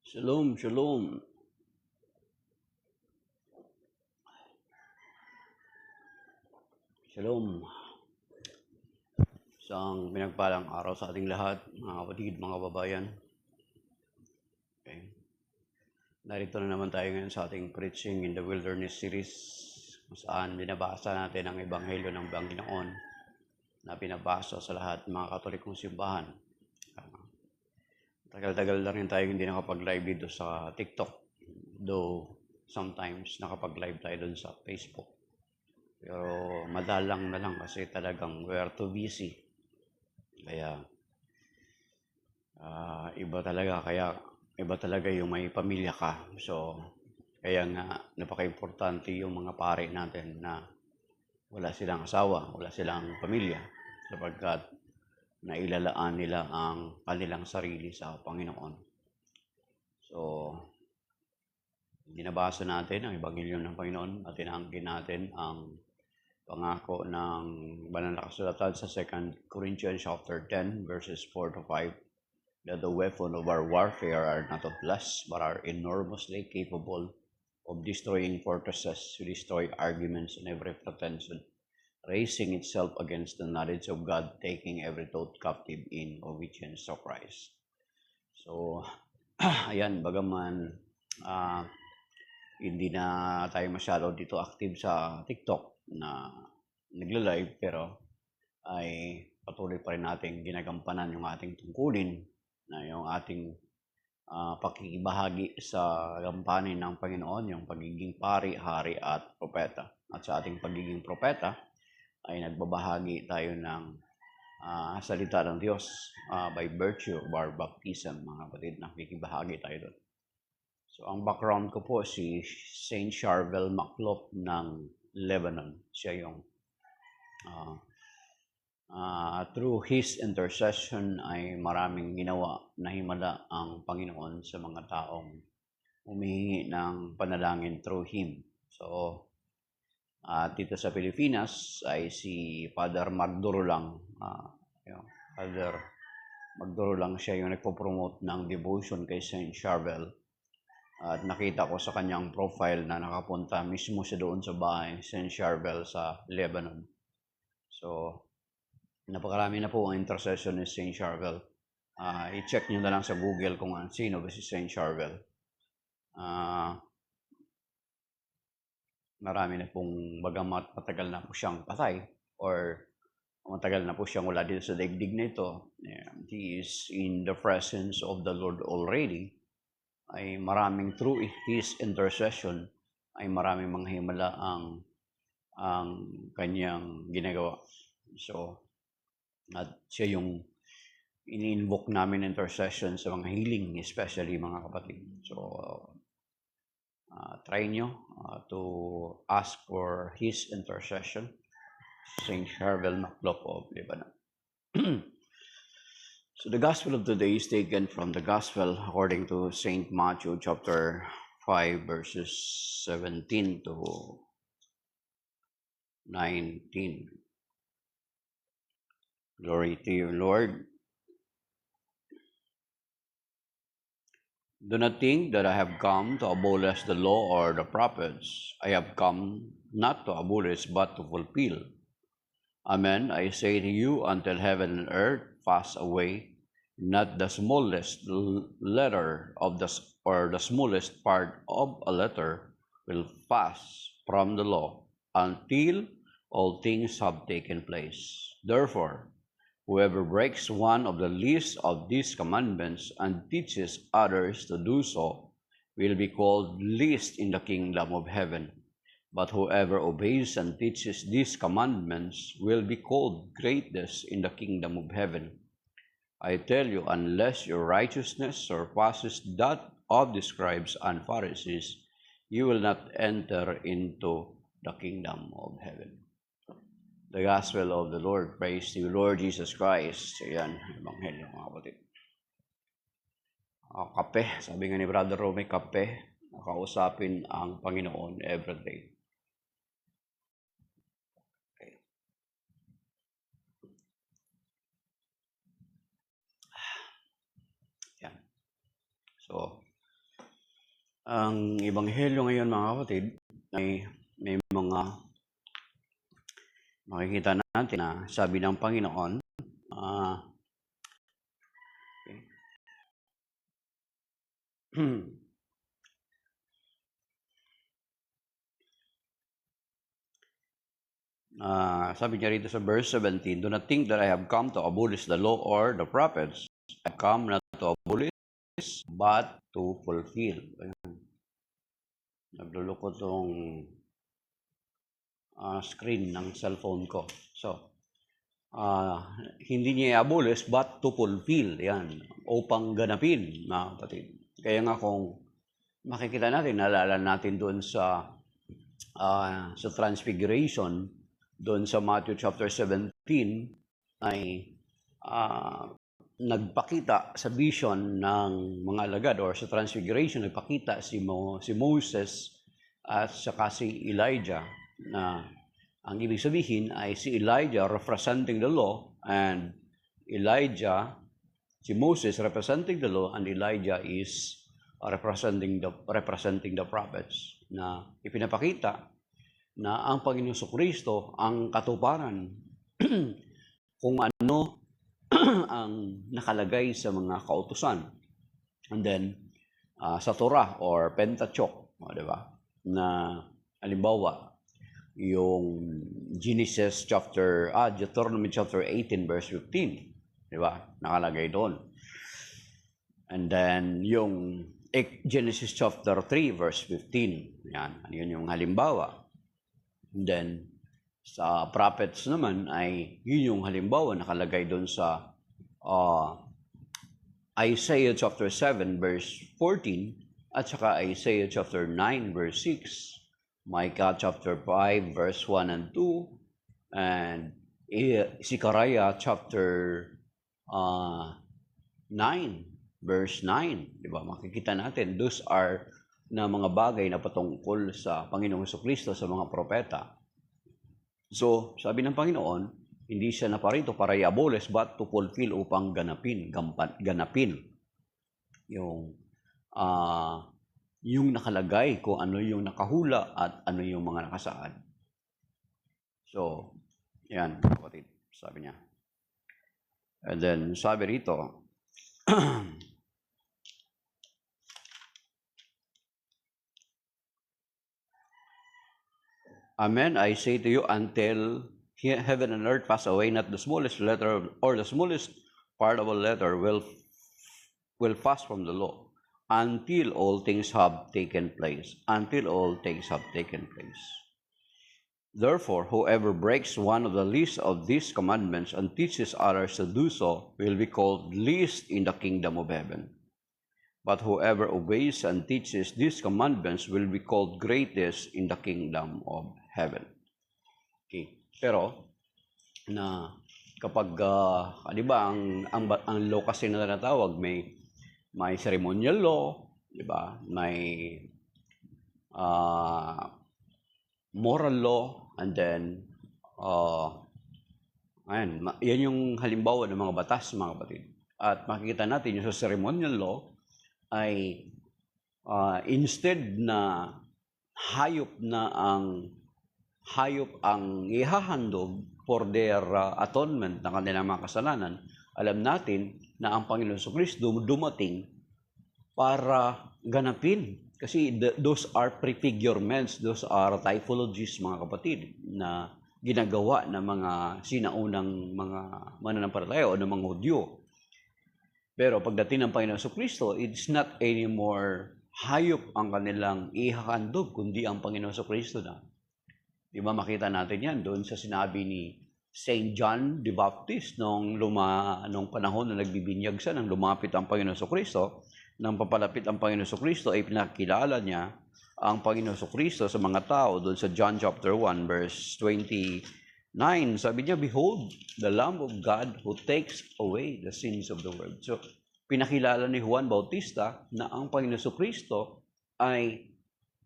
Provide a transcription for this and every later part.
Shalom, shalom. Shalom. Isang pinagpalang araw sa ating lahat, mga kapatid, mga babayan. Okay. Narito na naman tayo ngayon sa ating Preaching in the Wilderness series, kung saan binabasa natin ang Ebanghelyo ng Panginoon na pinabasa sa lahat ng mga Katolikong simbahan. Tagal-tagal na rin tayo hindi nakapag-live dito sa TikTok, though sometimes nakapag-live tayo doon sa Facebook. Pero madalang na lang kasi talagang we are too busy. Kaya iba talaga yung may pamilya ka. So kaya nga napaka-importante yung mga pare natin na wala silang asawa, wala silang pamilya, sapagkat nailalaan nila ang kanilang sarili sa Panginoon. So binabasa natin ang Ebanghelyo ng Panginoon at inaangkin natin ang pangako ng banal na kasulatan sa 2 Corinthians chapter 10 verses 4 to 5, that the weapon of our warfare are not of flesh but are enormously capable of destroying fortresses, to destroy arguments and every pretension raising itself against the knowledge of God, taking every thought captive in obedience to Christ. So ayan, bagaman hindi na tayo masyado dito active sa TikTok na nagla-live, pero ay patuloy pa rin natin ginagampanan yung ating tungkulin na yung ating pakikibahagi sa gampanin ng Panginoon, yung pagiging pari, hari at propeta. At sa ating pagiging propeta ay nagbabahagi tayo ng salita ng Diyos by virtue of our baptism, mga kapatid, nakikibahagi tayo doon. So, ang background ko po si Saint Charvel Maclop ng Lebanon. Siya yung through his intercession ay maraming ginawa na himala ang Panginoon sa mga taong humihingi ng panalangin through him. So, dito sa Pilipinas ay si Father Magduro lang. Father Magduro lang siya yung nagpo-promote ng devotion kay Saint Charvel. At nakita ko sa kanyang profile na nakapunta mismo siya doon sa bahay, Saint Charvel sa Lebanon. So, napakarami na po ang intercession ni Saint Charvel. I-check nyo na lang sa Google kung sino ba si Saint Charvel. Marami na pong bagamat matagal na po siyang patay or matagal na po siyang wala dito sa daigdig na ito. He is in the presence of the Lord already. Ay maraming through his intercession ay maraming mga himala ang kanyang ginagawa. So, at siya yung ini-invoke namin intercession sa mga healing, especially mga kapatid. So, try nyo to ask for his intercession, Saint Charvel Maclop of Lebanon. So the gospel of today is taken from the gospel according to Saint Matthew chapter 5 verses 17 to 19. Glory to you, Lord. Do not think that I have come to abolish the law or the prophets. I have come not to abolish but to fulfill. Amen, I say to you, until heaven and earth pass away, not the smallest letter of the smallest part of a letter will pass from the law until all things have taken place. Therefore, whoever breaks one of the least of these commandments and teaches others to do so will be called least in the kingdom of heaven. But whoever obeys and teaches these commandments will be called greatest in the kingdom of heaven. I tell you, unless your righteousness surpasses that of the scribes and Pharisees, you will not enter into the kingdom of heaven. The Gospel of the Lord. Praise to you, Lord Jesus Christ. Ayan, Ebanghelyo, mga kapatid. Kape, sabi nga ni Brother Romay, kape, nakausapin ang Panginoon everyday. Okay. Ang Ebanghelyo ngayon, mga kapatid, ay may mga makikita natin na sabi ng Panginoon, sabi niya rito sa verse 17, "Do not think that I have come to abolish the law or the prophets. I have come not to abolish, but to fulfill." Ayan. Nagluloko tong screen ng cellphone ko. So, hindi niya i-abolish, but to fulfill. Yan. Upang ganapin, mga kapatid. Kaya nga kung makikita natin, naalala natin doon sa Transfiguration, doon sa Matthew chapter 17, ay nagpakita sa vision ng mga alagad, or sa Transfiguration, nagpakita si Moses at saka si Elijah, na ang ibig sabihin ay si Elijah representing the law, and si Moses representing the law, and Elijah is representing the prophets, na ipinapakita na ang Panginoong Jesucristo ang katuparan kung ano ang nakalagay sa mga kautusan. And then, sa Torah or Pentateuch, di ba? Na, halimbawa, yung Deuteronomy chapter 18, verse 15, di ba? Nakalagay doon. And then, yung Genesis chapter 3, verse 15, yan, yun yung halimbawa. And then, sa prophets naman ay yun yung halimbawa nakalagay doon sa Isaiah chapter 7 verse 14 at saka Isaiah chapter 9 verse 6, Micah chapter 5 verse 1 and 2, and Zechariah chapter 9 verse 9, di ba? Makikita natin, those are na mga bagay na patungkol sa Panginoong Jesucristo sa mga propeta. So, sabi ng Panginoon, hindi siya naparito para i-abolish, but to fulfill, upang ganapin yung nakalagay, kung ano yung nakahula at ano yung mga nakasaad. So, yan, kapatid, sabi niya. And then, sabi rito, Amen, I say to you, until heaven and earth pass away, not the smallest letter or the smallest part of a letter will pass from the law, until all things have taken place. Until all things have taken place. Therefore, whoever breaks one of the least of these commandments and teaches others to do so will be called least in the kingdom of heaven. But whoever obeys and teaches these commandments will be called greatest in the kingdom of heaven. Okay. Pero, na kapag, di ba, ang law kasi na natawag, may ceremonial law, di ba? May moral law, and then, yan yung halimbawa ng mga batas, mga kapatid. At makikita natin yung sa ceremonial law, ay instead na hayop ang ihahandog for their atonement ng kanilang mga kasalanan, alam natin na ang Panginoon Jesucristo dumating para ganapin. Kasi those are prefigurements, those are typologies, mga kapatid, na ginagawa ng mga sinaunang mga mananampalataya o ng mga Hudyo. Pero pagdating ng Panginoon Jesucristo, it's not anymore hayop ang kanilang ihahandog, kundi ang Panginoon Jesucristo na. Di ba makita natin yan doon sa sinabi ni St. John the Baptist nung panahon na nagbibinyag siya, nang lumapit ang Panginoon Jesucristo. Nang papalapit ang Panginoon Jesucristo, ay pinakilala niya ang Panginoon Jesucristo sa mga tao doon sa John chapter 1 verse 29. Sabi niya, "Behold, the Lamb of God who takes away the sins of the world." So, pinakilala ni Juan Bautista na ang Panginoon Jesucristo ay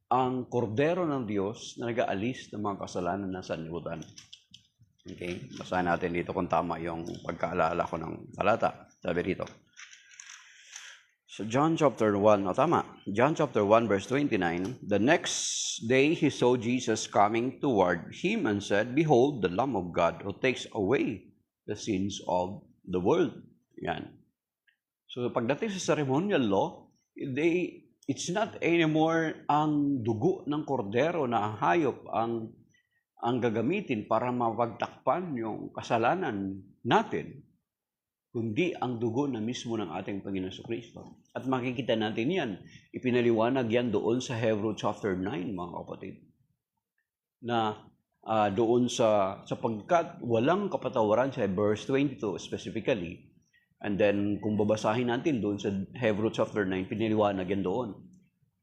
ang kordero ng Diyos na nag-aalis ng mga kasalanan ng sanlibutan. Okay, basahin natin dito kung tama yung pagkaalala ko ng talata. Sabi dito, So John chapter 1, tama. John chapter 1 verse 29, the next day he saw Jesus coming toward him and said, "Behold, the Lamb of God who takes away the sins of the world." Yan. So pagdating sa ceremonial law, it's not anymore ang dugo ng kordero na hayop ang gagamitin para mapagtakpan yung kasalanan natin, kundi ang dugo na mismo ng ating Panginoon Kristo. At makikita natin yan. Ipinaliwanag yan doon sa Hebrews chapter 9, mga kapatid. Na doon sapagkat walang kapatawaran sa verse 22 specifically. And then kung babasahin natin doon sa Hebrews chapter 9, pinaliwanag yan doon.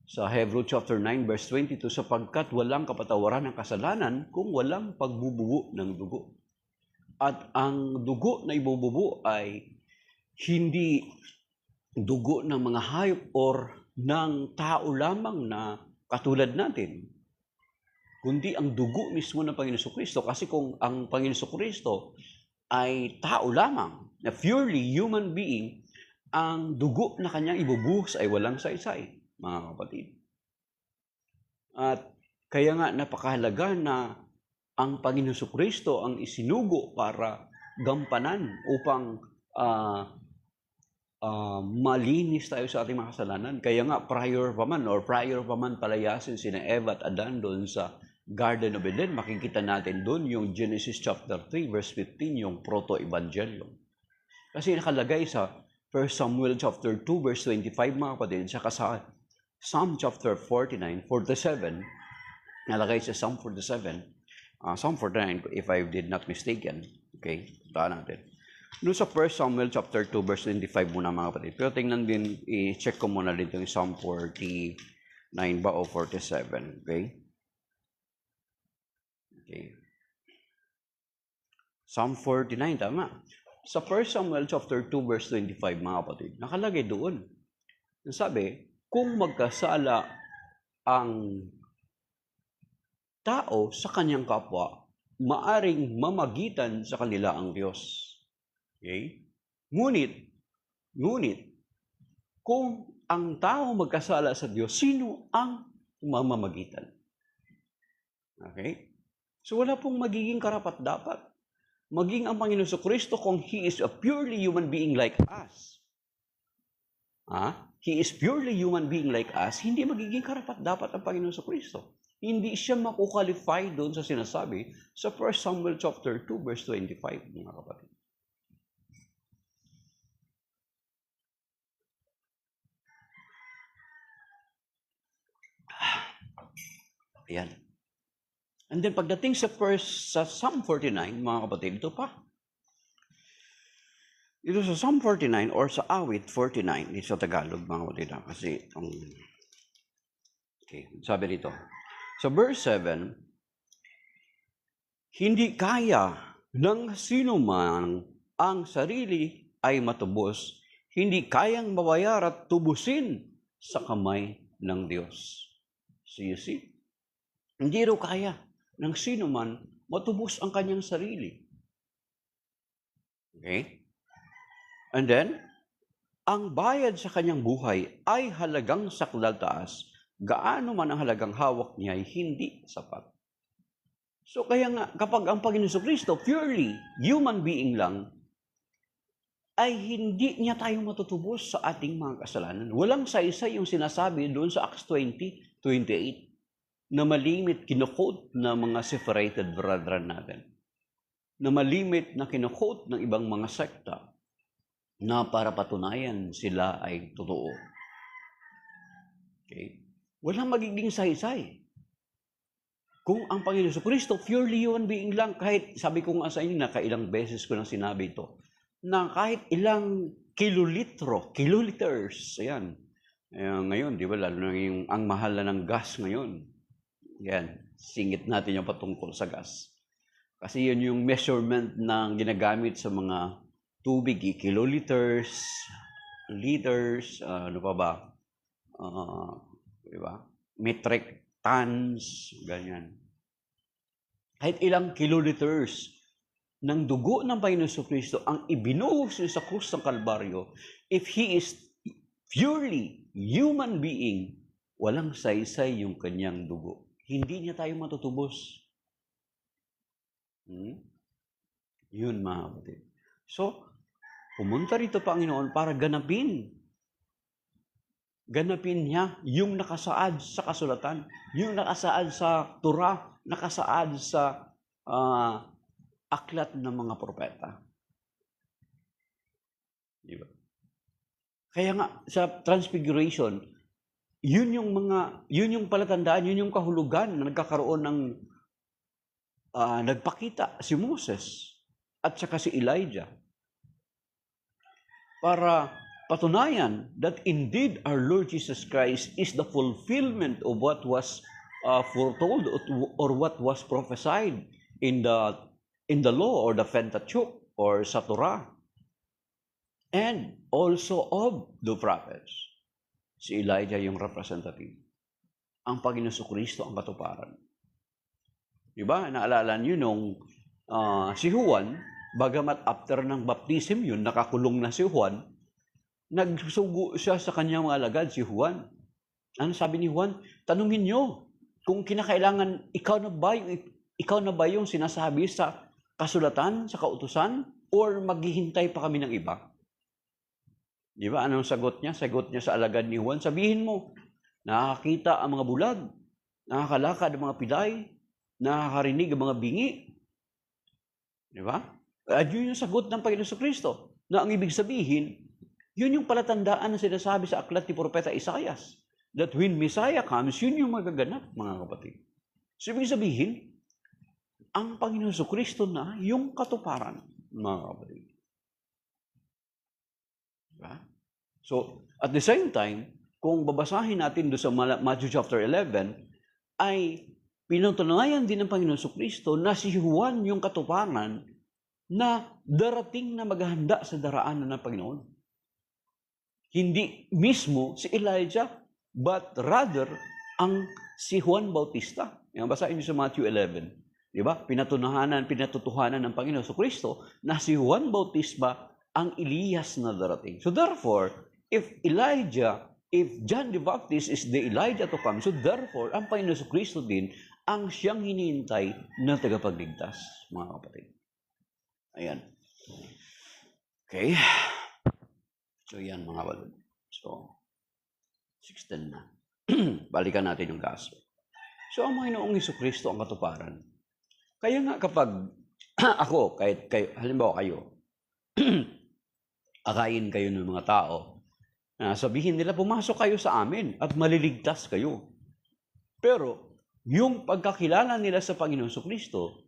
Sa Hebrews chapter 9 verse 22, sapagkat walang kapatawaran ng kasalanan kung walang pagbubuo ng dugo. At ang dugo na ibububo ay hindi dugo ng mga hayop or ng tao lamang na katulad natin, kundi ang dugo mismo ng Panginoon Kristo. Kasi kung ang Panginoon Kristo ay tao lamang, na purely human being, ang dugo na kanyang ibubuhos ay walang saysay, mga kapatid. At kaya nga napakahalaga na ang Panginoon Kristo ang isinugo para gampanan upang malinis tayo sa ating mga kasalanan. Kaya nga prior pa man palayasin sina Eva at Adan doon sa Garden of Eden, makikita natin doon yung Genesis chapter 3 verse 15, yung proto-evangelium. Kasi nakalagay sa 1 Samuel chapter 2 verse 25, mga kapatid, saka sa Psalm chapter 47, nalagay sa Psalm 47, Psalm 49, if I did not mistaken. Okay, taan natin. Doon sa 1 Samuel chapter 2, verse 25 muna, mga kapatid. Pero tingnan din, i-check ko muna dito yung Psalm 49 ba o 47. Okay? Okay. Psalm 49, tama. Sa 1 Samuel chapter 2, verse 25, mga kapatid, nakalagay doon. Sabi, kung magkasala ang tao sa kanyang kapwa, maaring mamagitan sa kanila ang Diyos. Okay? Ngunit, kung ang tao magkasala sa Diyos, sino ang mamamagitan? Okay? So wala pong magiging karapat-dapat. Maging ang Panginoon Kristo kung He is a purely human being like us. He is purely human being like us, hindi magiging karapat-dapat ang Panginoon Kristo. Hindi siya makukalify doon sa sinasabi sa 1 Samuel chapter 2 verse 25, mga kapatid. Ayan. And then pagdating sa Psalm 49, mga kapatid, ito pa. Ito sa Psalm 49 or sa Awit 49, dito sa Tagalog, mga kapatid. Kasi, okay, sabi dito. Sa verse 7, hindi kaya ng sino man ang sarili ay matubos, hindi kayang mawayar at tubusin sa kamay ng Diyos. So you see, hindi rin kaya ng sino man matubos ang kanyang sarili. Okay? And then, ang bayad sa kanyang buhay ay halagang saklal taas, gaano man ang halagang hawak niya ay hindi sapat. So kaya nga, kapag ang Panginoon Kristo, purely human being lang, ay hindi niya tayo matutubos sa ating mga kasalanan. Walang saysay yung sinasabi doon sa Acts 20:28 na malimit kinukot na mga separated brethren natin. Na malimit na kinukot ng ibang mga sekta na para patunayan sila ay totoo. Okay? Walang magiging saysay. Kung ang Panginoon Kristo, purely human being lang, kahit sabi ko nga sa inyo na kailang beses ko nang sinabi ito, na kahit ilang kiloliters, ayan, ngayon, di ba, lalo na yung ang mahal na ng gas ngayon, yan, singit natin yung patungkol sa gas. Kasi yun yung measurement na ginagamit sa mga tubig, kiloliters, liters, ano pa ba, diba? Metric tons, ganyan. Kahit ilang kiloliters ng dugo ng Panginoon Kristo ang ibinuhos niya sa krus ng Kalbaryo, if He is purely human being, walang saysay yung kanyang dugo. Hindi niya tayo matutubos. Yun, mga kapatid. So, pumunta rito, Panginoon, para ganapin niya yung nakasaad sa kasulatan, yung nakasaad sa Torah, nakasaad sa aklat ng mga propeta. Diba? Kaya nga, sa Transfiguration, yun yung palatandaan, yun yung kahulugan na nagkakaroon ng nagpakita si Moses at saka si Elijah para patunayan that indeed our Lord Jesus Christ is the fulfillment of what was foretold or what was prophesied in the law or the Pentateuch or sa Torah, and also of the prophets. Si Elijah yung representative. Ang Panginoon Kristo ang katuparan. Diba? Naalala niyo nung si Juan, bagamat after ng baptism yun, nakakulong na si Juan, nagsugo siya sa kanyang mga alagad, si Juan. Ano sabi ni Juan? Tanungin niyo kung kinakailangan, ikaw na ba yung sinasabi sa kasulatan, sa kautusan, or maghihintay pa kami ng iba? Di ba? Anong sagot niya? Sagot niya sa alagad ni Juan, sabihin mo, nakakita ang mga bulag, nakakalakad ang mga pilay, nakakarinig ang mga bingi. Di ba? At yun yung sagot ng Panginoon Kristo, na ang ibig sabihin, yun yung palatandaan na sinasabi sa aklat ni Propeta Isaias, that when Messiah comes, yun yung magaganap, mga kapatid. So, ibig sabihin, ang Panginoon Kristo na yung katuparan, mga kapatid. Diba? So, at the same time, kung babasahin natin doon sa Matthew chapter 11, ay pinatunayan din ng Panginoon Kristo na si Juan yung katuparan na darating na maghahanda sa daraanan ng Panginoon. Hindi mismo si Elijah, but rather ang si Juan Bautista. Yung basahin niyo sa Matthew 11. Diba? Pinatutuhanan ng Panginoon Kristo na si Juan Bautista ang Elias na darating. So therefore, if John the Baptist is the Elijah to come, so therefore, ang Panginoon Kristo din ang siyang hinihintay na tagapagligtas, mga kapatid. Ayan. Okay. So yan, mga kapatid. So, 16 na. Balikan natin yung gospel. So, ang Panginoong Kristo ang katuparan. Kaya nga kapag ako, kahit kayo, halimbawa kayo, akayin kayo ng mga tao, sabihin nila, pumasok kayo sa amin at maliligtas kayo. Pero, yung pagkakilala nila sa Panginoon Kristo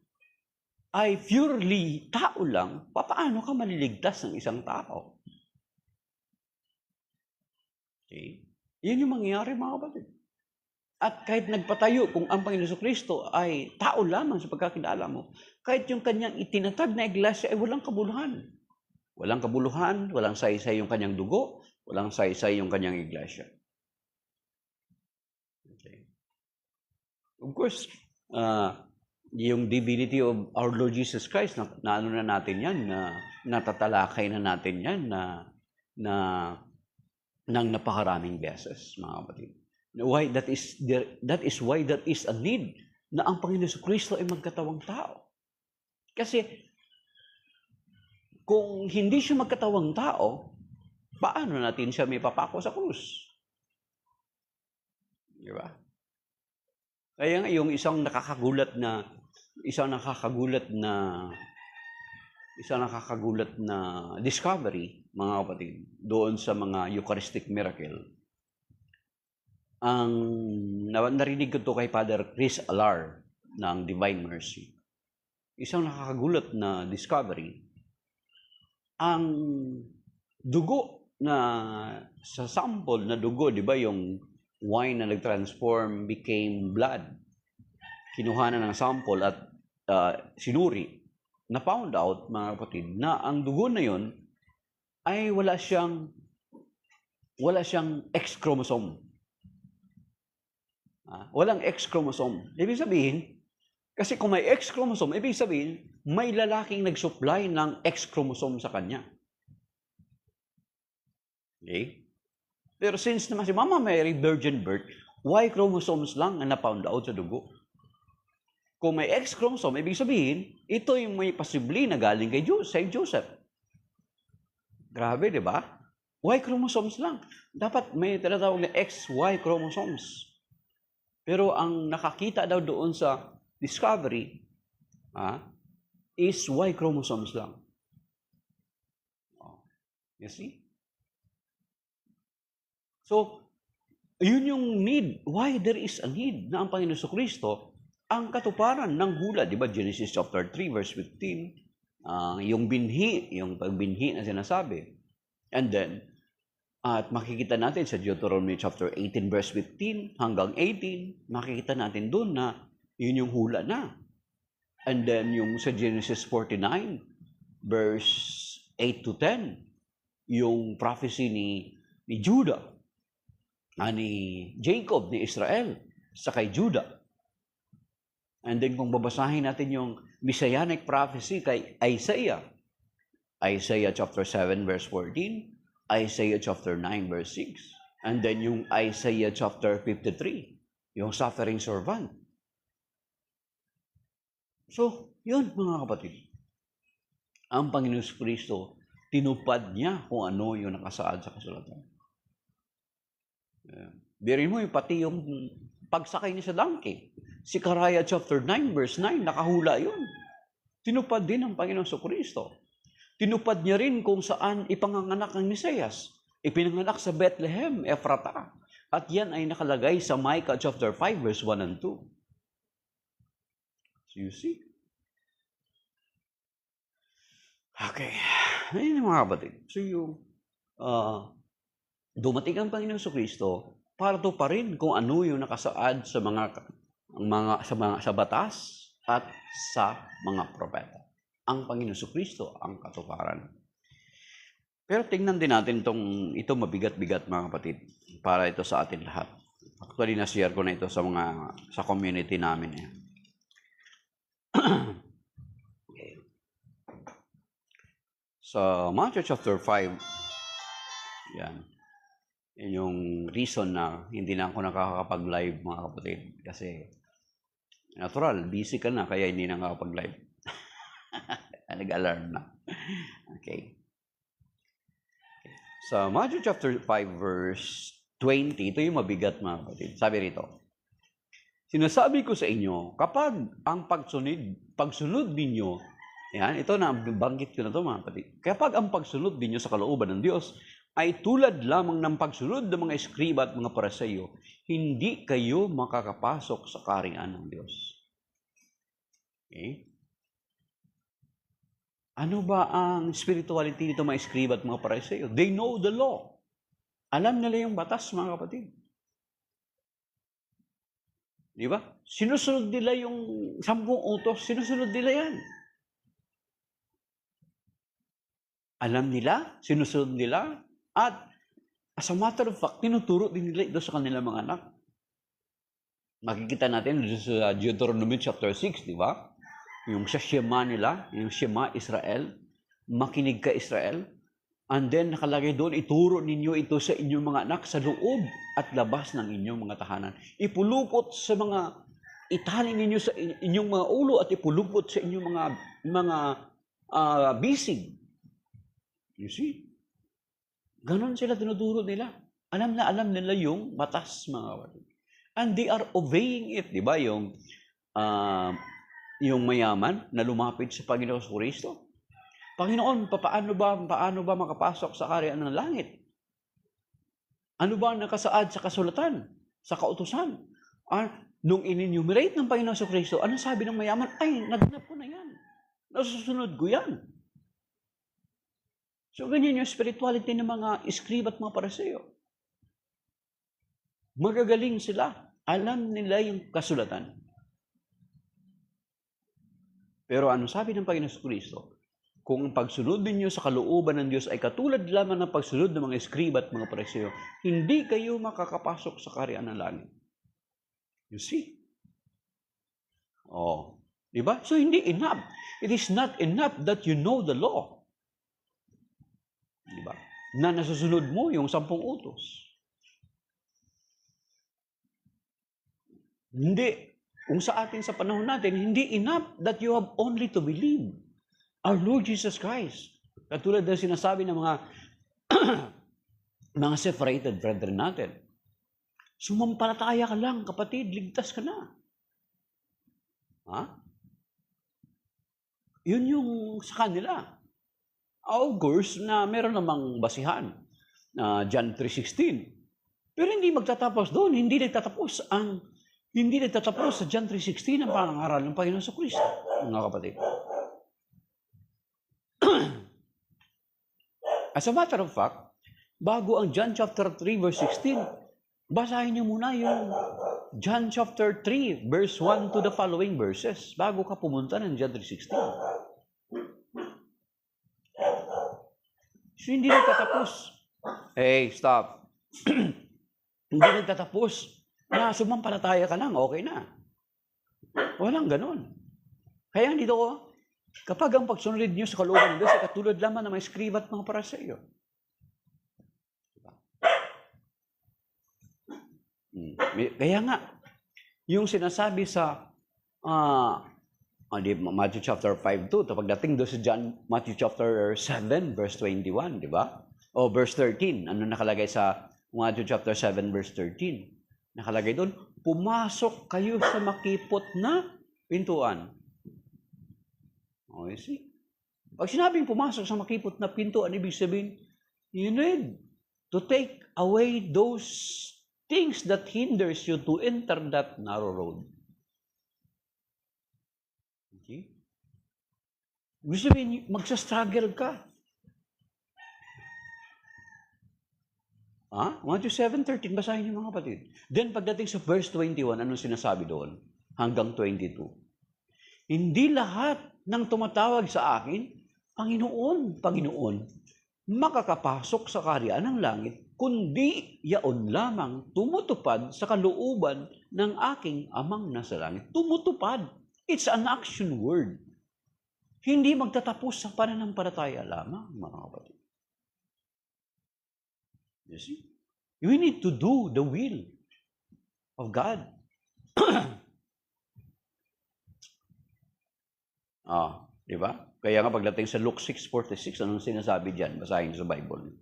ay purely tao lang, paano ka maliligtas ng isang tao? Okay? Yan yung mangyayari, mga kapatid. At kahit nagpatayo, kung ang Panginoon Kristo ay tao lamang sa pagkakilala mo, kahit yung kanyang itinatag na iglesia ay walang kabuluhan. Walang kabuluhan, walang saysay yung kanyang dugo, walang saysay yung kanyang iglesia. Okay. Of course, yung divinity of our Lord Jesus Christ, na ano na natin yan, na natatalakay na natin yan, nang napakaraming beses, mga kapatid. Why that is why that is a need na ang Panginoon Kristo ay magkatawang tao. Kasi kung hindi siya magkatawang tao, paano natin siya may papako sa krus? Di ba? Kaya nga yung isang nakakagulat na discovery, mga kapatid, doon sa mga Eucharistic miracle. Ang narinig ko to kay Father Chris Alar ng Divine Mercy. Isang nakakagulat na discovery. Ang dugo na sa sample na dugo, di ba yung wine na nag-transform became blood. Kinuha na ng sample at sinuri. Na found out, mga kapatid, na ang dugo na yon ay wala siyang X chromosome. Walang X chromosome. Ibig sabihin, kasi kung may X chromosome, ibig sabihin, may lalaking nag-supply ng X chromosome sa kanya. Okay? Pero since naman si Mama Mary, virgin birth, Y chromosomes lang ang na-found out sa dugo. Kung may X chromosome, ibig sabihin, ito yung may posible na galing kay Saint Joseph. Grabe, di ba? Y chromosomes lang. Dapat may tinatawag na XY chromosomes. Pero ang nakakita daw doon sa discovery is Y chromosomes lang. You see? So, yun yung need. Why there is a need na ang Panginoon Kristo ang katuparan ng hula. Di ba? Genesis chapter 3 verse 15. Yung binhi, yung pagbinhi na sinasabi. And then, at makikita natin sa Deuteronomy chapter 18 verse 15 hanggang 18, makikita natin doon na yun yung hula na. And then, yung sa Genesis 49 verse 8 to 10, yung prophecy ni Judah, ni Jacob, ni Israel, sa kay Judah. And then kung babasahin natin yung Messianic prophecy kay Isaiah, Isaiah chapter 7 verse 14, Isaiah chapter 9 verse 6, and then yung Isaiah chapter 53, yung suffering servant. So, yun mga kapatid. Ang Panginoon Kristo, tinupad niya kung ano yung nakasaad sa kasulatan. Birin mo, pati yung pagsakay niya sa donkey. Si Zechariah chapter 9, verse 9, nakahula yun. Tinupad din ng Panginoon Kristo. Tinupad niya rin kung saan ipanganganak ng Mesiyas. Ipinanganak sa Bethlehem, Ephrata. At yan ay nakalagay sa Micah chapter 5, verse 1 and 2. So you see? Okay. Ayun mga kapatid. So yung dumating ang Panginoon Kristo para to pa rin kung ano yung nakasaad sa batas at sa mga propeta. Ang Panginoon Kristo ang katuparan. Pero tingnan din natin ito mabigat-bigat mga kapatid para ito sa atin lahat. Actually na-share ko na ito sa community namin. Sa Matthew chapter 5, yan yung reason na hindi na ako nakakapag-live mga kapatid. Kasi natural, busy ka na kaya hindi na nakakapag-live. Nag-alarm na. Okay. Sa Matthew chapter 5 verse 20, ito yung mabigat mga kapatid. Sabi rito, sinasabi ko sa inyo, kapag ang pagsunod ninyo, yan, ito na, banggit ko na ito mga kapatid. Kapag ang pagsunod ninyo sa kalooban ng Diyos ay tulad lamang ng pagsunod ng mga eskriba at mga Pariseo, hindi kayo makakapasok sa kaharian ng Diyos. Okay? Ano ba ang spirituality nito mga eskriba at mga Pariseo? They know the law. Alam nila yung batas mga kapatid. Di ba? Sinusunod nila yung 10 utos, sinusunod nila yan. Alam nila, sinusunod nila, at as a matter of fact, tinuturo din nila ito sa kanilang mga anak. Makikita natin sa Deuteronomy chapter 6, di ba? Yung sa Shema nila, yung Shema Israel, makinig ka Israel, and then nakalagay doon, ituro ninyo ito sa inyong mga anak sa loob at labas ng inyong mga tahanan. Ipulupot sa mga, itali ninyo sa inyong mga ulo at ipulupot sa inyong mga bisig. You see? Ganon sila tinuturo nila. Alam nila yung batas, mga kapatid. And they are obeying it. Di ba? Yung mayaman na lumapit sa Panginoon Kristo. Panginoon, paano ba makapasok sa kaharian ng langit? Ano ba ang nakasaad sa kasulatan, sa kautusan? Nung in-enumerate ng Panginoon Kristo, ano sabi ng mayaman? Ay, naganap ko na yan. Nasusunod ko yan. So, ganyan yung spirituality ng mga eskriba at mga Pariseo. Magagaling sila. Alam nila yung kasulatan. Pero ano sabi ng Panginoon Kristo? Kung ang pagsunod ninyo sa kalooban ng Diyos ay katulad lamang ng pagsunod ng mga eskriba at mga Pariseo, hindi kayo makakapasok sa kaharian ng langit. You see? Oh, di ba? So, hindi enough. It is not enough that you know the law. Diba? Na nasusunod mo yung 10 utos. Hindi. Kung sa atin, sa panahon natin, hindi enough that you have only to believe our Lord Jesus Christ. Katulad ng sinasabi ng mga mga separated brethren natin. Sumampalataya ka lang, kapatid, ligtas ka na. Ha? Yun yung sa kanila. Of course, na meron namang basihan. John 3:16. Pero hindi magtatapos doon. Hindi nagtatapos sa John 3:16 ang pangangaral ng Panginoon sa Kristo, mga kapatid. As a matter of fact, bago ang John chapter 3 verse 16, basahin niyo muna yung John chapter 3 verse 1 to the following verses bago ka pumunta ng John 3:16. So, hindi nagtatapos. Hey, stop. Hindi nagtatapos. Na sumampalataya ka lang, okay na. Walang ganon. Kaya dito ko, kapag ang pagsunod niyo sa kalooban ng Diyos ay katulad lamang ng mga eskriba at mga paraseo. Kaya nga, yung sinasabi sa Matthew chapter 5:2, pagdating doon sa Matthew chapter 7 verse 21, di ba? O verse 13, ano nakalagay sa Matthew chapter 7 verse 13? Nakalagay doon, pumasok kayo sa makipot na pintuan. Okay, see? Pag sinabing pumasok sa makipot na pintuan, ibig sabihin, you need to take away those things that hinders you to enter that narrow road. Okay? Ibig sabihin, magsa-struggle ka. Matthew 7:13, basahin niyo mga kapatid. Then pagdating sa verse 21, anong sinasabi doon? Hanggang 22. Hindi lahat ng tumatawag sa akin, Panginoon, Panginoon, makakapasok sa kaharian ng langit, kundi yaon lamang tumutupad sa kalooban ng aking amang nasa langit. Tumutupad. It's an action word. Hindi magtatapos sa pananampalataya lamang, mga kapatid. You see? We need to do the will of God. Di ba? Kaya nga pagdating sa Luke 6:46, anong sinasabi diyan? Basahin sa Bible.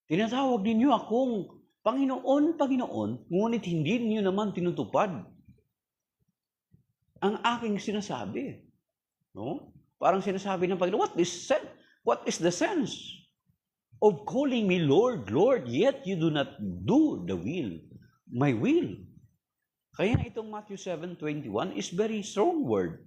Tinatawag ninyo akong Panginoon, Panginoon, ngunit hindi niyo naman tinutupad ang aking sinasabi. No? Parang sinasabi ng Panginoon, what is the sense of calling me Lord, Lord, yet you do not do the will, my will? Kaya itong Matthew 7:21 is very strong word.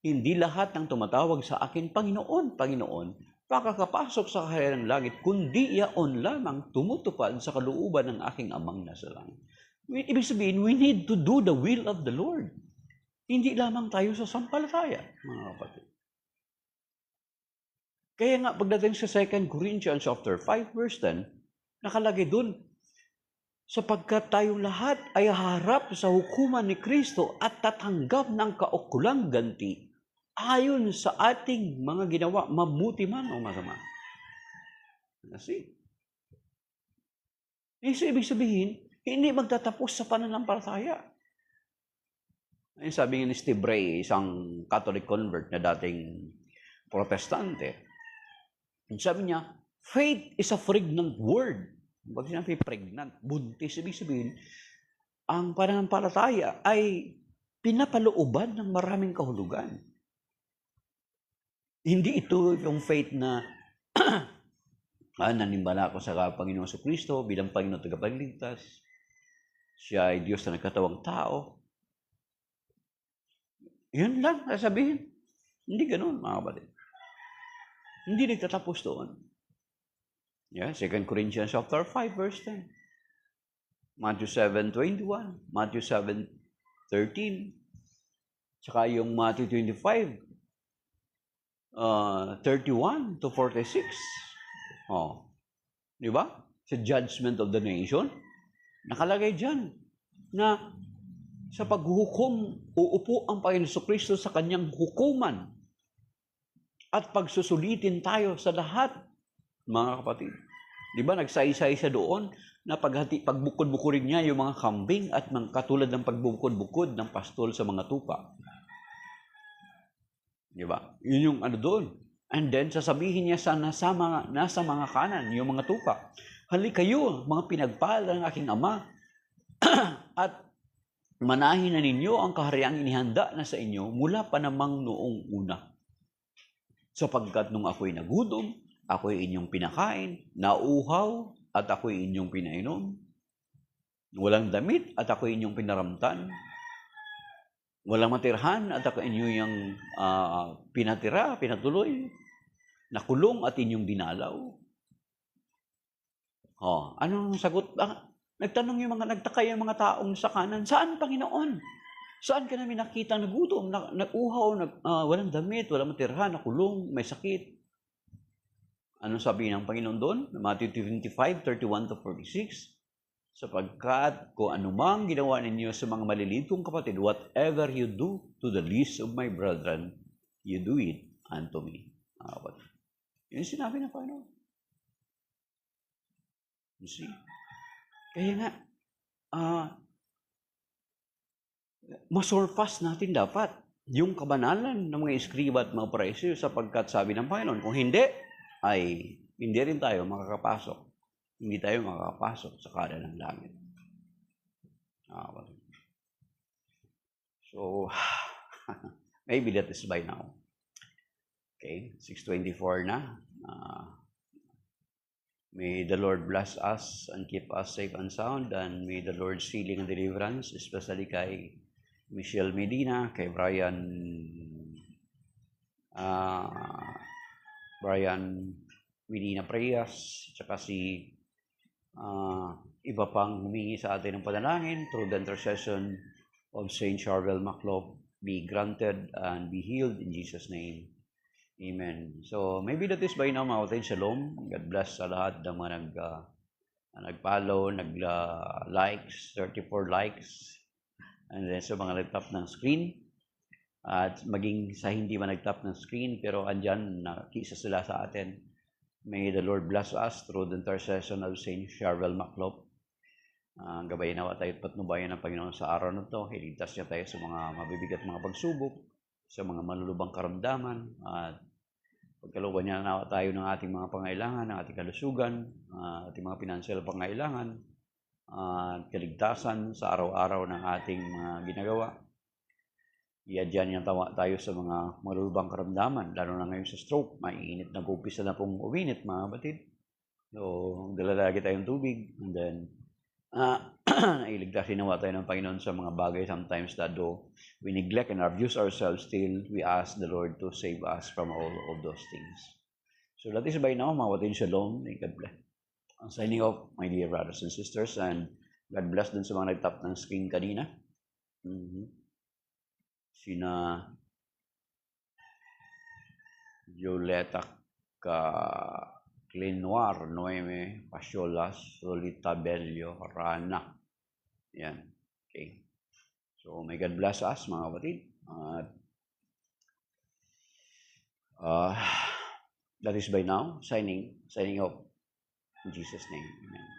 Hindi lahat ng tumatawag sa akin, Panginoon, Panginoon, makakapasok sa kaharian ng langit, kundi yaon lamang tumutupad sa kalooban ng aking amang nasa langit. Ibig sabihin, we need to do the will of the Lord. Hindi lamang tayo sa sampalataya, mga kapatid. Kaya nga, pagdating sa 2 Corinthians chapter 5, verse 10, nakalagay dun, sapagkat tayong lahat ay harap sa hukuman ni Kristo at tatanggap ng kaukulang ganti ayon sa ating mga ginawa, mabuti man o masama. Kasi, ibig sabihin, hindi magtatapos sa pananampalataya. Ay, sabi ni Steve Ray, isang Catholic convert na dating protestante, sabi niya, faith is a pregnant word. Pag sinabi pregnant, buntis, ibig sabihin, ang pananampalataya ay pinapalooban ng maraming kahulugan. Hindi ito yung faith na nanimba ako sa Panginoon sa Kristo bilang Panginoon tagapagligtas. Siya ay Diyos na nagkatawang tao. Yun lang, sasabihin. Hindi ganoon, mga kapatid. Hindi nagtatapos doon. Yeah, 2 Corinthians chapter 5, verse 10. Matthew 7:21, Matthew 7:13, tsaka yung Matthew 25, 31 to 46. Di ba? Sa judgment of the nation, nakalagay dyan na sa paghuhukom, uupo ang Panginoon Kristo sa kanyang hukuman at pagsusulitin tayo sa lahat, mga kapatid. Di ba? Nagsaysay siya doon na pagbukod-bukurin niya yung mga kambing at katulad ng pagbukod-bukod ng pastol sa mga tupa. Di ba? Yun yung ano doon. And then, sasabihin niya nasa mga kanan, yung mga tupa. Hali kayo, mga pinagpala ng aking ama, at manahin na ninyo ang kahariang inihanda na sa inyo mula pa namang noong una. Sapagkat nung ako'y nagutom, ako'y inyong pinakain, nauuhaw, at ako'y inyong pinainom. Walang damit, at ako'y inyong pinaramtan. Walang matirhan, at ako inyong pinatuloy. Nakulong at inyong dinalaw. Anong sagot? Nagtaka yung mga taong sa kanan, saan, Panginoon? Saan ka namin nakita nagutom, nag-uhaw, walang damit, walang matirhan, nakulong, may sakit? Anong sabi ng Panginoon doon? Matthew 25, 31-46. Sapagkat kung anumang ginawa ninyo sa mga maliliit kong kapatid, whatever you do to the least of my brethren, you do it unto me. Yun sinabi ng Panginoon. You see? Kaya nga, masurpass natin dapat yung kabanalan ng mga eskriba at mga pariseo sapagkat sabi ng Panginoon, kung hindi, ay hindi rin tayo makakapasok. Hindi tayo makakapasok sa kanan ng langit. So, maybe that is by now. Okay, 6:24 na. May the Lord bless us and keep us safe and sound, and may the Lord's healing and deliverance, especially kay Michelle Medina, kay Brian Medina Preyas, tsaka si iba pang humingi sa atin ng panalangin through the intercession of Saint Charvel Maclop, be granted and be healed in Jesus' name. Amen. So, maybe that is by now, mga kapatid. Shalom. God bless sa lahat ng mga nag-follow, nag-likes, 34 likes. And then sa mga nag-tap ng screen. At maging sa hindi man nag-tap ng screen, pero andyan, nakisa sila sa atin. May the Lord bless us through the intercession of Saint Charvel Maclop. Gabayan nawa tayo at patnubayan ng Panginoon sa araw na ito. Iligtas niya tayo sa mga mabibigat mga pagsubok, sa mga malulubang karamdaman, at pagkalooban niya nawa tayo ng ating mga pangailangan, ng ating kalusugan, ating mga pinansyal pangailangan, at kaligtasan sa araw-araw ng ating mga ginagawa. Iadyan niya tayo sa mga malulubang karamdaman, lalo na ngayon sa stroke, maiinit na umpisa na pong uminit, mga batid. So, dala lagi tayong tubig, and then, iligtasin nawa tayo ng Panginoon sa mga bagay sometimes that though we neglect and abuse ourselves, still we ask the Lord to save us from all of those things. So that is by now, mga kapatid, shalom, and God bless. I'm signing off, my dear brothers and sisters, and God bless dun sa mga nag-tap ng screen kanina. Sina Violeta Clinoir, Noeme Pasiolas, Solita Bello, Rana. Yan. Okay. So, may God bless us, mga kapatid. That is by now. Signing off in Jesus' name. Amen.